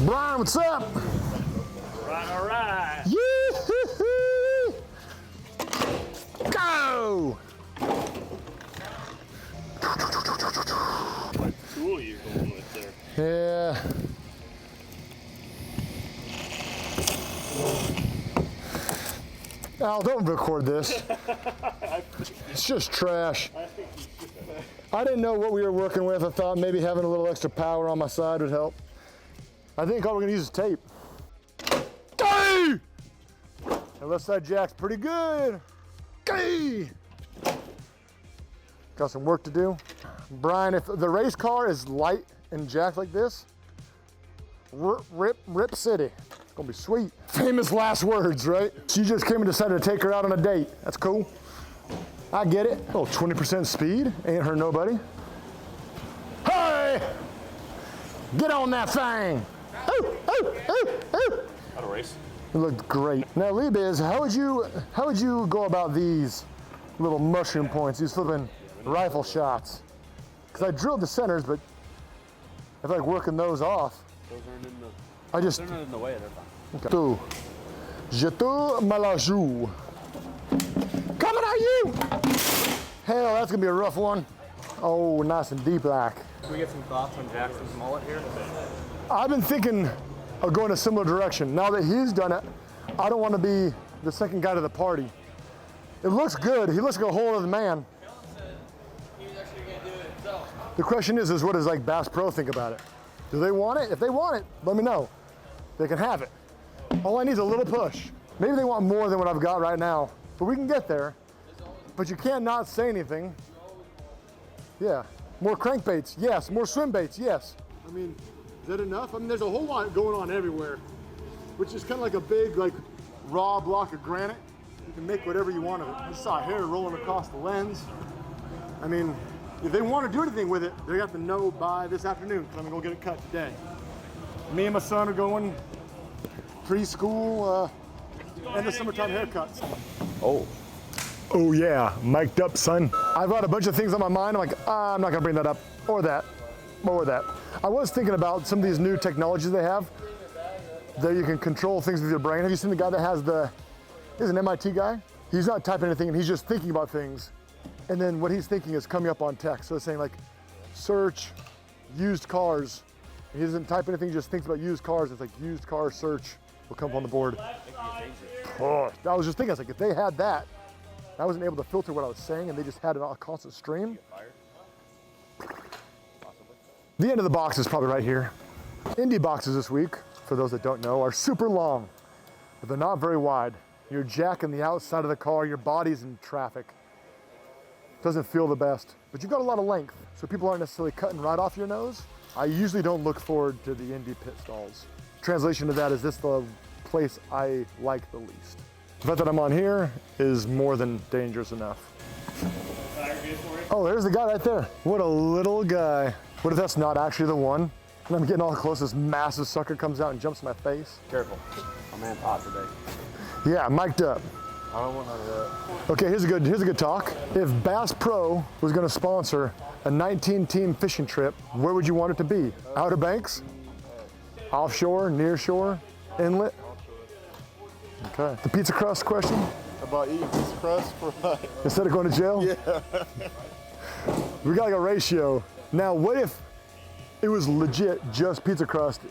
Brian, what's up? All right. Yee-hoo-hoo. Go! What tool you're going with there? Yeah. Al, don't record this. It's just trash. I didn't know what we were working with. I thought maybe having a little extra power on my side would help. I think all we're gonna use is tape. Gay! The left side jack's pretty good. Gay! Got some work to do. Brian, if the race car is light and jacked like this, rip city. It's gonna be sweet. Famous last words, right? She just came and decided to take her out on a date. That's cool. I get it. Oh, 20% speed, ain't hurt nobody. Hey! Get on that thing. Ooh, ooh, ooh, ooh. How to race? It looked great. Now, Libiz, how would you go about these little mushroom points, these flipping rifle shots? Because I drilled the centers, but I feel like working those off. Those aren't in the. They're not in the way. They're fine. Okay. Two. Je te malajou. Coming at you! Hell, that's gonna be a rough one. Oh, nice and deep like. Can we get some thoughts on Jackson's mullet here? I've been thinking of going a similar direction. Now that he's done it, I don't want to be the second guy to the party. It looks good. He looks like a whole other man. Kellen said he was actually going to do it himself. The question is what does like Bass Pro think about it? Do they want it? If they want it, let me know. They can have it. All I need is a little push. Maybe they want more than what I've got right now, but we can get there. But you can't not say anything. Yeah, more crankbaits, yes. More swim baits, yes. I mean, is that enough? I mean, there's a whole lot going on everywhere, which is kind of like a big, like, raw block of granite. You can make whatever you want of it. I just saw hair rolling across the lens. I mean, if they want to do anything with it, they have to know by this afternoon, because I'm going to go get it cut today. Me and my son are going preschool, end of summertime haircuts. Oh. Oh yeah, mic'd up, son. I've got a bunch of things on my mind. I'm like, I'm not gonna bring that up, or that, or that. I was thinking about some of these new technologies they have that you can control things with your brain. Have you seen the guy that has he's an MIT guy? He's not typing anything and he's just thinking about things. And then what he's thinking is coming up on text. So it's saying like, search used cars. And he doesn't type anything, he just thinks about used cars. It's like used car search will come up on the board. Oh, I was just thinking, I was like, if they had that, I wasn't able to filter what I was saying and they just had it on a constant stream. The end of the box is probably right here. Indy boxes this week, for those that don't know, are super long, but they're not very wide. You're jacking the outside of the car, your body's in traffic. Doesn't feel the best, but you've got a lot of length, so people aren't necessarily cutting right off your nose. I usually don't look forward to the Indy pit stalls. Translation to that is this the place I like the least. The fact that I'm on here is more than dangerous enough. Oh, there's the guy right there. What a little guy. What if that's not actually the one? And I'm getting all close, this massive sucker comes out and jumps in my face. Careful. My man's hot today. Yeah, mic'd up. I don't want none of that. Okay, here's a good talk. If Bass Pro was gonna sponsor a 19-team fishing trip, where would you want it to be? Outer Banks? Offshore, near shore, inlet? Okay. The pizza crust question? About eating pizza crust for like... Instead of going to jail? Yeah. We got like a ratio. Now, what if it was legit just pizza crust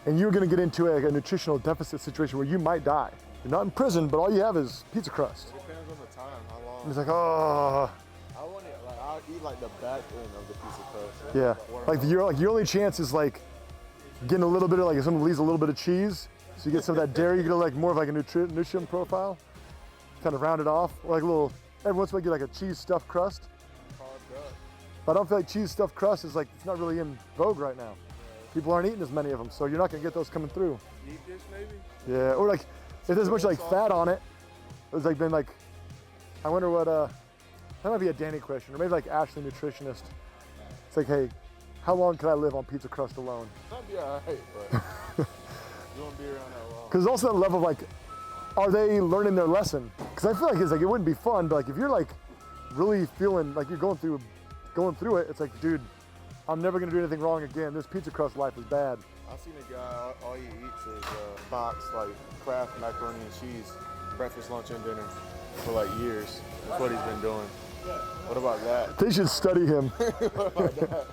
and you were gonna get into a nutritional deficit situation where you might die? You're not in prison, but all you have is pizza crust. Depends on the time, how long. And it's like, oh. I'll eat like the back end of the pizza crust. Yeah, like your only chance is like getting a little bit of like if someone leaves a little bit of cheese, so you get some of that dairy, you get like more of like a nutrition profile, kind of round it off, or like a little, every once in a while you get like a cheese stuffed crust. But I don't feel like cheese stuffed crust is like, it's not really in vogue right now. People aren't eating as many of them, so you're not gonna get those coming through. Deep dish maybe? Yeah, or like, if there's a bunch of like fat on it, it's like been like, I wonder what, that might be a Danny question, or maybe like Ashley Nutritionist. It's like, hey, how long can I live on pizza crust alone? That'd be all right, but you won't be around that long. Because also that level of like, are they learning their lesson? Because I feel like it's like, it wouldn't be fun, but like if you're like really feeling like you're going through it, it's like, dude, I'm never gonna do anything wrong again. This pizza crust life is bad. I seen a guy, all he eats is box, like Kraft macaroni and cheese, breakfast, lunch, and dinner for like years. That's what he's been doing. What about that? They should study him. What about that?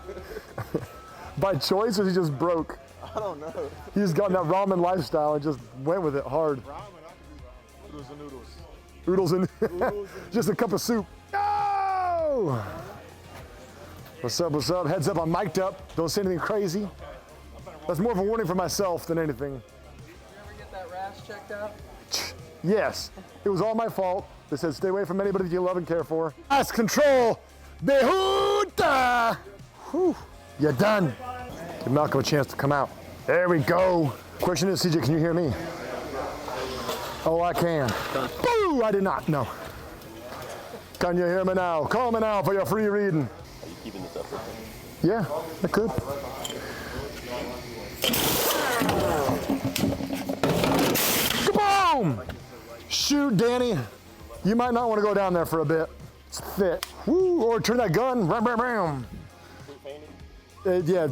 By choice, or is he just broke? I don't know. He's got that ramen lifestyle and just went with it hard. Ramen, I can do ramen. Noodles and noodles. Oodles and Noodles and just a cup of soup. No! What's up, what's up? Heads up, I'm mic'd up. Don't say anything crazy. That's more of a warning for myself than anything. Did you ever get that rash checked out? Yes, it was all my fault. They said stay away from anybody that you love and care for. Nice control. Behuta! Whew, you're done. Give Malcolm a chance to come out. There we go. Question is, CJ, can you hear me? Oh, I can. Boo! I did not, no. Can you hear me now? Call me now for your free reading. Are you keeping this up with him? Yeah, I could. Kaboom! Shoot, Danny. You might not want to go down there for a bit. It's thick. Woo! Or turn that gun. Ram, ram, ram. Yeah,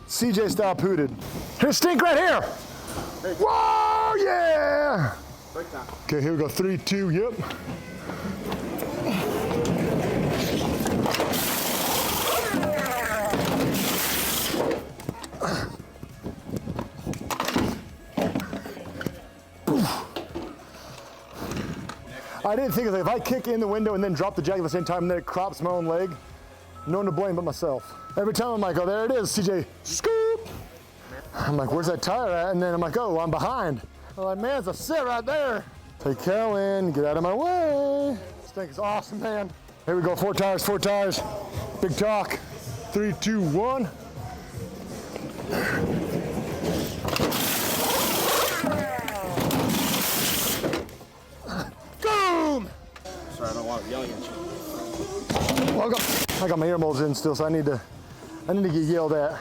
CJ style pooted. Here's stink right here. Whoa, yeah! Okay, here we go. 3, 2, yep. I didn't think of it. If I kick in the window and then drop the jack at the same time and then it crops my own leg, no one to blame but myself. Every time I'm like, oh, there it is, CJ, scoop. I'm like, where's that tire at? And then I'm like, oh, I'm behind. I'm like, man, it's a sit right there. Hey, Kellen, get out of my way. This thing is awesome, man. Here we go, 4 tires, 4 tires. Big talk. 3, 2, 1. Boom! Sorry, I don't want to yell at you. Well, I got my ear molds in still, so I need to get yelled at.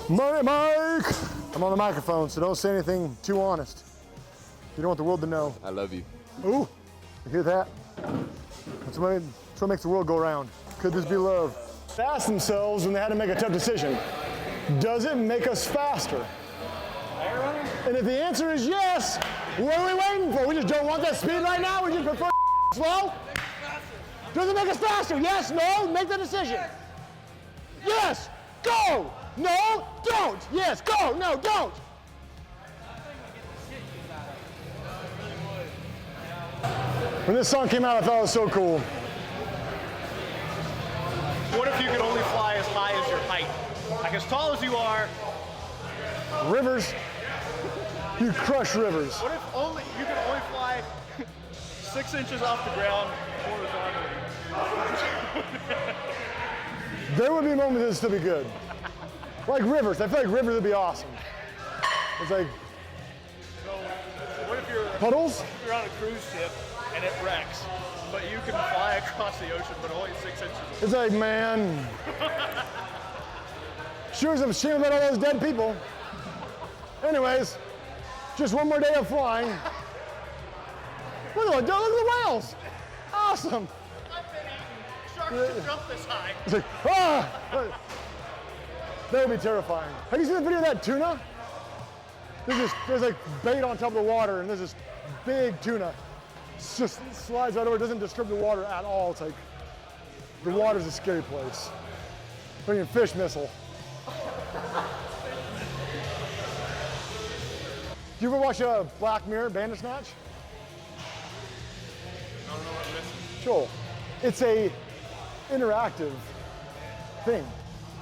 Mike! I'm on the microphone, so don't say anything too honest. You don't want the world to know. I love you. Ooh, you hear that? That's what makes the world go round. Could this be love? They asked themselves when they had to make a tough decision, does it make us faster? And if the answer is yes, what are we waiting for? We just don't want that speed right now? We just prefer slow? Does it make us faster? Yes, no, make the decision. Yes, go. No, don't. Yes, go. No, don't. When this song came out, I thought it was so cool. What if you could only fly as high as your height? Like as tall as you are. Rivers, you crush rivers. What if you could only fly 6 inches off the ground horizontally? There would be moments that would still be good. Like rivers, I feel like rivers would be awesome. It's like So what if you're puddles? on a cruise ship and it wrecks, but you can fly across the ocean, but only 6 inches. It's like, man. Sure as I'm shame about all those dead people. Anyways, just one more day of flying. Look at the whales. Awesome. I've been eating. Sharks can jump this high. It's like, ah! That would be terrifying. Have you seen the video of that tuna? There's like bait on top of the water, and there's this big tuna. It just slides right over, it doesn't disturb the water at all. It's like, the water's a scary place. Bring a fish missile. Do you ever watch Black Mirror, Bandersnatch? I don't know what I'm missing. Sure. It's a interactive thing.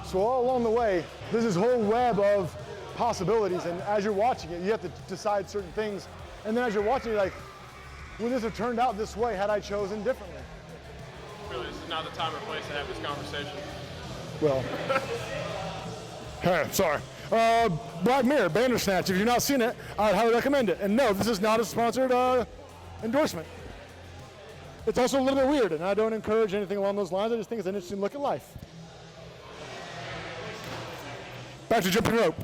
So all along the way, there's this whole web of possibilities, and as you're watching it, you have to decide certain things. And then as you're watching, you're like, would this have turned out this way had I chosen differently? Really, this is not the time or place to have this conversation. Well, sorry. Black Mirror, Bandersnatch. If you've not seen it, I'd highly recommend it. And no, this is not a sponsored endorsement. It's also a little bit weird, and I don't encourage anything along those lines. I just think it's an interesting look at life. Back to jumping rope.